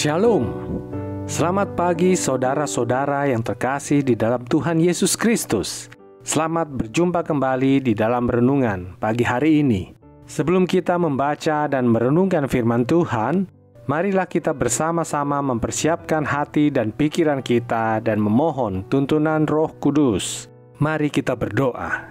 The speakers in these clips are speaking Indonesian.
Shalom. Selamat pagi saudara-saudara yang terkasih di dalam Tuhan Yesus Kristus. Selamat berjumpa kembali di dalam renungan pagi hari ini. Sebelum kita membaca dan merenungkan firman Tuhan, marilah kita bersama-sama mempersiapkan hati dan pikiran kita dan memohon tuntunan Roh Kudus. Mari kita berdoa.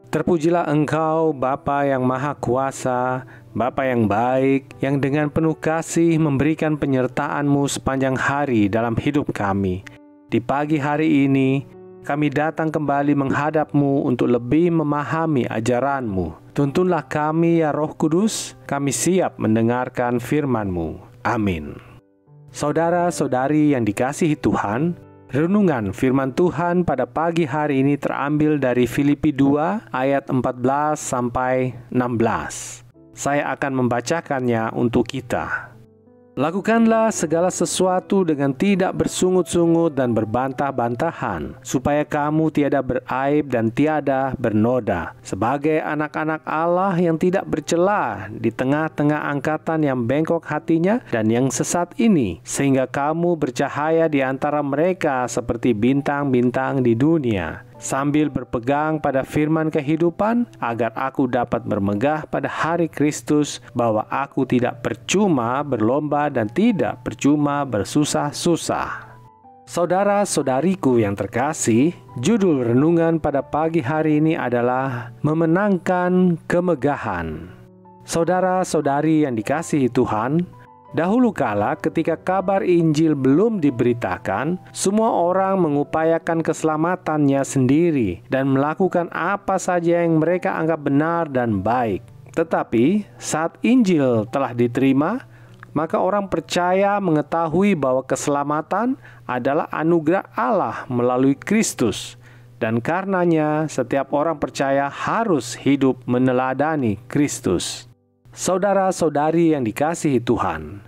Terpujilah Engkau, Bapa yang Maha Kuasa, Bapa yang baik, yang dengan penuh kasih memberikan penyertaan-Mu sepanjang hari dalam hidup kami. Di pagi hari ini, kami datang kembali menghadap-Mu untuk lebih memahami ajaran-Mu. Tuntunlah kami ya Roh Kudus, kami siap mendengarkan firman-Mu. Amin. Saudara-saudari yang dikasihi Tuhan, renungan firman Tuhan pada pagi hari ini terambil dari Filipi 2 ayat 14 sampai 16. Saya akan membacakannya untuk kita. Lakukanlah segala sesuatu dengan tidak bersungut-sungut dan berbantah-bantahan, supaya kamu tiada beraib dan tiada bernoda, sebagai anak-anak Allah yang tidak bercela di tengah-tengah angkatan yang bengkok hatinya dan yang sesat ini, sehingga kamu bercahaya di antara mereka seperti bintang-bintang di dunia, sambil berpegang pada firman kehidupan, agar aku dapat bermegah pada hari Kristus, bahwa aku tidak percuma berlomba dan tidak percuma bersusah-susah. Saudara-saudariku yang terkasih, judul renungan pada pagi hari ini adalah Memenangkan Kemegahan. Saudara-saudari yang dikasihi Tuhan, dahulu kala ketika kabar Injil belum diberitakan, semua orang mengupayakan keselamatannya sendiri dan melakukan apa saja yang mereka anggap benar dan baik. Tetapi saat Injil telah diterima, maka orang percaya mengetahui bahwa keselamatan adalah anugerah Allah melalui Kristus, dan karenanya setiap orang percaya harus hidup meneladani Kristus. Saudara-saudari yang dikasihi Tuhan,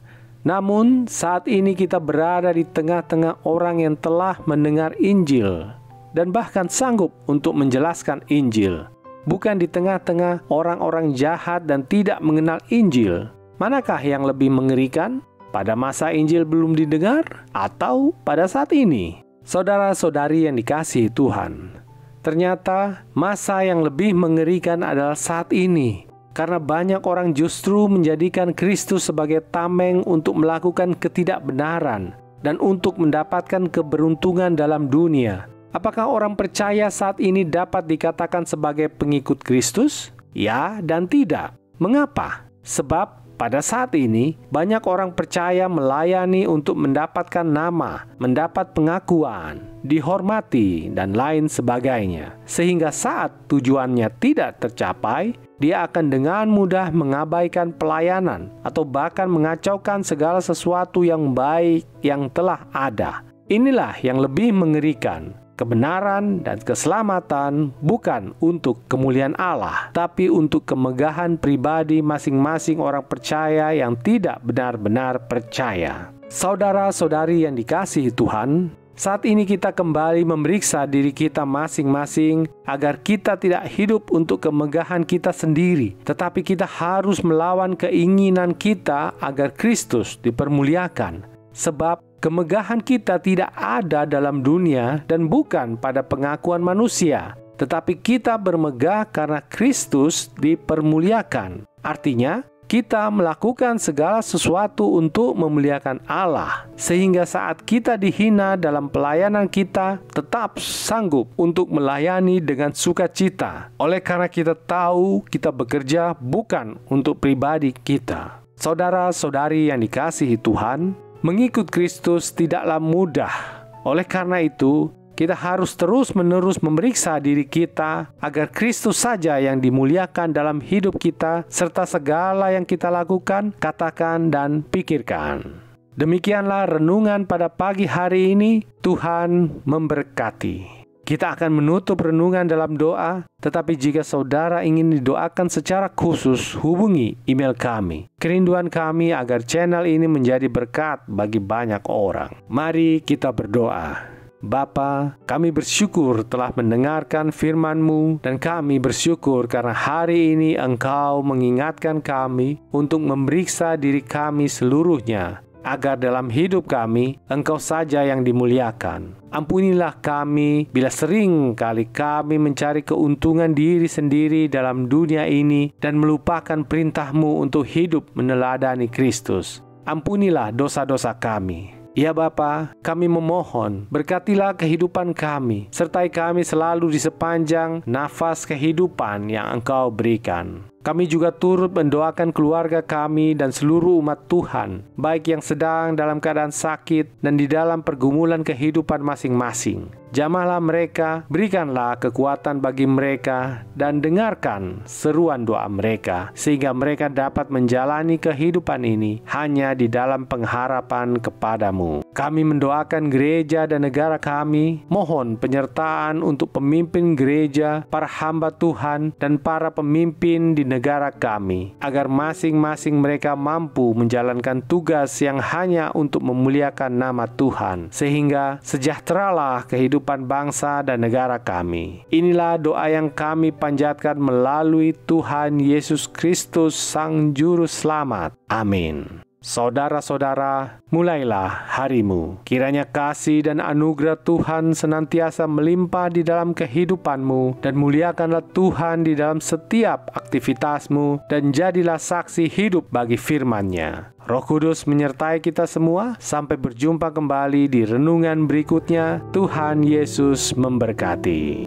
namun saat ini kita berada di tengah-tengah orang yang telah mendengar Injil dan bahkan sanggup untuk menjelaskan Injil, bukan di tengah-tengah orang-orang jahat dan tidak mengenal Injil. Manakah yang lebih mengerikan? Pada masa Injil belum didengar atau pada saat ini? Saudara-saudari yang dikasihi Tuhan, ternyata masa yang lebih mengerikan adalah saat ini. Karena banyak orang justru menjadikan Kristus sebagai tameng untuk melakukan ketidakbenaran dan untuk mendapatkan keberuntungan dalam dunia. Apakah orang percaya saat ini dapat dikatakan sebagai pengikut Kristus? Ya dan tidak. Mengapa? Sebab pada saat ini, banyak orang percaya melayani untuk mendapatkan nama, mendapat pengakuan, dihormati, dan lain sebagainya. Sehingga saat tujuannya tidak tercapai, dia akan dengan mudah mengabaikan pelayanan atau bahkan mengacaukan segala sesuatu yang baik yang telah ada. Inilah yang lebih mengerikan. Kebenaran dan keselamatan bukan untuk kemuliaan Allah, tapi untuk kemegahan pribadi masing-masing orang percaya yang tidak benar-benar percaya. Saudara-saudari yang dikasihi Tuhan, saat ini kita kembali memeriksa diri kita masing-masing agar kita tidak hidup untuk kemegahan kita sendiri, tetapi kita harus melawan keinginan kita agar Kristus dipermuliakan. Sebab kemegahan kita tidak ada dalam dunia dan bukan pada pengakuan manusia, tetapi kita bermegah karena Kristus dipermuliakan. Artinya, kita melakukan segala sesuatu untuk memuliakan Allah, sehingga saat kita dihina dalam pelayanan kita, tetap sanggup untuk melayani dengan sukacita. Oleh karena kita tahu kita bekerja bukan untuk pribadi kita. Saudara-saudari yang dikasihi Tuhan, mengikut Kristus tidaklah mudah. Oleh karena itu, kita harus terus-menerus memeriksa diri kita agar Kristus saja yang dimuliakan dalam hidup kita serta segala yang kita lakukan, katakan, dan pikirkan. Demikianlah renungan pada pagi hari ini. Tuhan memberkati. Kita akan menutup renungan dalam doa, tetapi jika saudara ingin didoakan secara khusus, hubungi email kami. Kerinduan kami agar channel ini menjadi berkat bagi banyak orang. Mari kita berdoa. Bapa, kami bersyukur telah mendengarkan firman-Mu dan kami bersyukur karena hari ini Engkau mengingatkan kami untuk memeriksa diri kami seluruhnya agar dalam hidup kami Engkau saja yang dimuliakan. Ampunilah kami bila sering kali kami mencari keuntungan diri sendiri dalam dunia ini dan melupakan perintah-Mu untuk hidup meneladani Kristus. Ampunilah dosa-dosa kami. Ya Bapa, kami memohon, berkatilah kehidupan kami, sertai kami selalu di sepanjang nafas kehidupan yang Engkau berikan. Kami juga turut mendoakan keluarga kami dan seluruh umat Tuhan, baik yang sedang dalam keadaan sakit dan di dalam pergumulan kehidupan masing-masing. Jamahlah mereka, berikanlah kekuatan bagi mereka, dan dengarkan seruan doa mereka, sehingga mereka dapat menjalani kehidupan ini hanya di dalam pengharapan kepadamu. Kami mendoakan gereja dan negara kami, mohon penyertaan untuk pemimpin gereja, para hamba Tuhan, dan para pemimpin di negara kami, agar masing-masing mereka mampu menjalankan tugas yang hanya untuk memuliakan nama Tuhan, sehingga sejahteralah kehidupan bangsa dan negara kami. Inilah doa yang kami panjatkan melalui Tuhan Yesus Kristus, Sang Juru Selamat. Amin. Saudara-saudara, mulailah harimu. Kiranya kasih dan anugerah Tuhan senantiasa melimpah di dalam kehidupanmu, dan muliakanlah Tuhan di dalam setiap aktivitasmu, dan jadilah saksi hidup bagi firman-Nya. Roh Kudus menyertai kita semua. Sampai berjumpa kembali di renungan berikutnya. Tuhan Yesus memberkati.